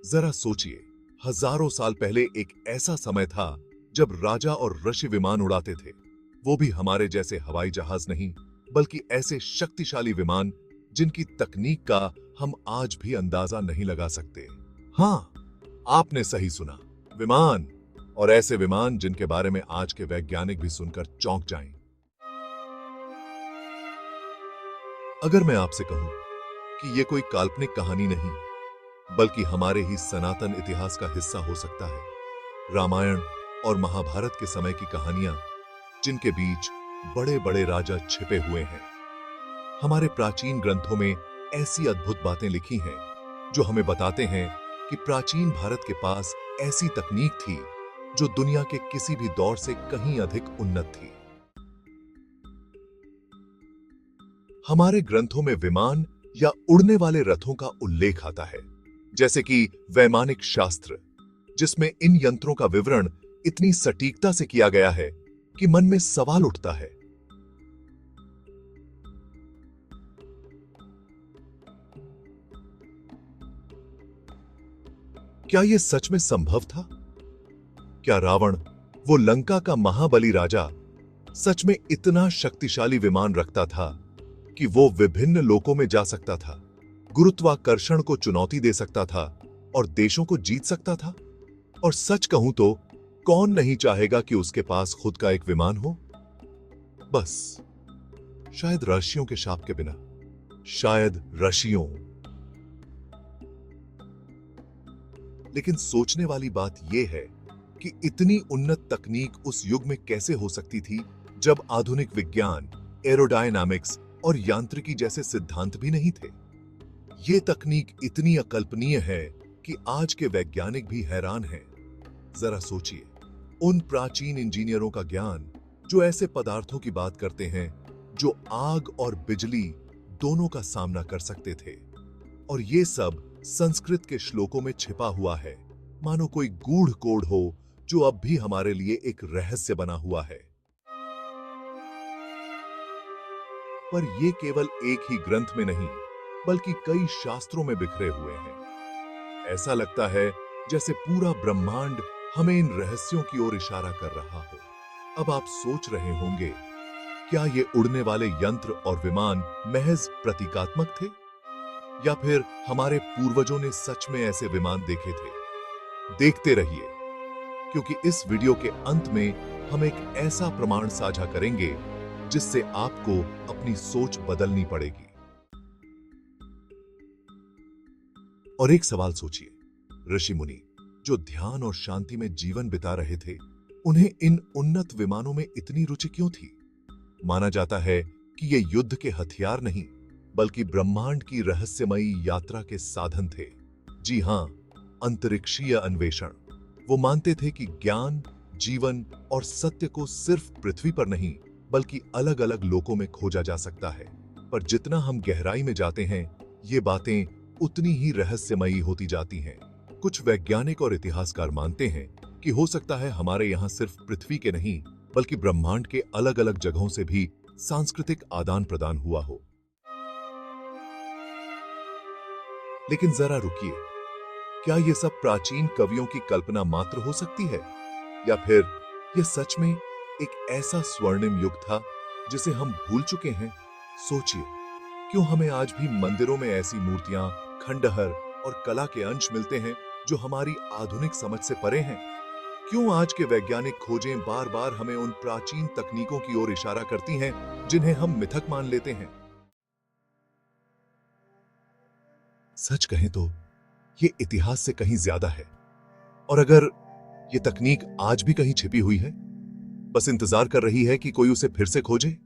जरा सोचिए, हजारों साल पहले एक ऐसा समय था जब राजा और ऋषि विमान उड़ाते थे। वो भी हमारे जैसे हवाई जहाज नहीं, बल्कि ऐसे शक्तिशाली विमान जिनकी तकनीक का हम आज भी अंदाजा नहीं लगा सकते। हाँ, आपने सही सुना, विमान। और ऐसे विमान जिनके बारे में आज के वैज्ञानिक भी सुनकर चौंक जाएं। अगर मैं आपसे कहूं कि ये कोई काल्पनिक कहानी नहीं, बल्कि हमारे ही सनातन इतिहास का हिस्सा हो सकता है। रामायण और महाभारत के समय की कहानियां, जिनके बीच बड़े बड़े राजा छिपे हुए हैं। हमारे प्राचीन ग्रंथों में ऐसी अद्भुत बातें लिखी हैं जो हमें बताते हैं कि प्राचीन भारत के पास ऐसी तकनीक थी जो दुनिया के किसी भी दौर से कहीं अधिक उन्नत थी। हमारे ग्रंथों में विमान या उड़ने वाले रथों का उल्लेख आता है, जैसे कि वैमानिक शास्त्र, जिसमें इन यंत्रों का विवरण इतनी सटीकता से किया गया है कि मन में सवाल उठता है, क्या यह सच में संभव था? क्या रावण, वो लंका का महाबली राजा, सच में इतना शक्तिशाली विमान रखता था कि वो विभिन्न लोकों में जा सकता था, गुरुत्वाकर्षण को चुनौती दे सकता था और देशों को जीत सकता था? और सच कहूं तो कौन नहीं चाहेगा कि उसके पास खुद का एक विमान हो? बस शायद ऋषियों के शाप के बिना, शायद ऋषियों। लेकिन सोचने वाली बात यह है कि इतनी उन्नत तकनीक उस युग में कैसे हो सकती थी जब आधुनिक विज्ञान, एरोडायनामिक्स और यांत्रिकी जैसे सिद्धांत भी नहीं थे। यह तकनीक इतनी अकल्पनीय है कि आज के वैज्ञानिक भी हैरान हैं। जरा सोचिए, उन प्राचीन इंजीनियरों का ज्ञान जो ऐसे पदार्थों की बात करते हैं जो आग और बिजली दोनों का सामना कर सकते थे। और ये सब संस्कृत के श्लोकों में छिपा हुआ है, मानो कोई गूढ़ कोड हो जो अब भी हमारे लिए एक रहस्य बना हुआ है। पर ये केवल एक ही ग्रंथ में नहीं, बल्कि कई शास्त्रों में बिखरे हुए हैं। ऐसा लगता है जैसे पूरा ब्रह्मांड हमें इन रहस्यों की ओर इशारा कर रहा हो। अब आप सोच रहे होंगे, क्या ये उड़ने वाले यंत्र और विमान महज प्रतीकात्मक थे, या फिर हमारे पूर्वजों ने सच में ऐसे विमान देखे थे? देखते रहिए, क्योंकि इस वीडियो के अंत में हम एक ऐसा प्रमाण साझा करेंगे जिससे आपको अपनी सोच बदलनी पड़ेगी। और एक सवाल सोचिए, ऋषि मुनि जो ध्यान और शांति में जीवन बिता रहे थे, उन्हें इन उन्नत विमानों में इतनी रुचि क्यों थी? माना जाता है कि ये युद्ध के हथियार नहीं, बल्कि ब्रह्मांड की रहस्यमयी यात्रा के साधन थे। जी हां, अंतरिक्षीय अन्वेषण। वो मानते थे कि ज्ञान, जीवन और सत्य को सिर्फ पृथ्वी पर नहीं, बल्कि अलग अलग लोकों में खोजा जा सकता है। पर जितना हम गहराई में जाते हैं, ये बातें उतनी ही रहस्यमयी होती जाती हैं। कुछ वैज्ञानिक और इतिहासकार मानते हैं कि हो सकता है हमारे यहाँ सिर्फ पृथ्वी के नहीं, बल्कि ब्रह्मांड के अलग अलग जगहों से भी सांस्कृतिक आदान प्रदान हुआ हो। लेकिन जरा रुकिए, क्या ये सब प्राचीन कवियों की कल्पना मात्र हो सकती है, या फिर यह सच में एक ऐसा स्वर्णिम युग था जिसे हम भूल चुके हैं? सोचिए, क्यों हमें आज भी मंदिरों में ऐसी मूर्तियां, खंडहर और कला के अंश मिलते हैं जो हमारी आधुनिक समझ से परे हैं? क्यों आज के वैज्ञानिक खोजें बार बार हमें उन प्राचीन तकनीकों की ओर इशारा करती हैं जिन्हें हम मिथक मान लेते हैं? सच कहें तो ये इतिहास से कहीं ज्यादा है। और अगर ये तकनीक आज भी कहीं छिपी हुई है, बस इंतजार कर रही है कि कोई उसे फिर से खोजे।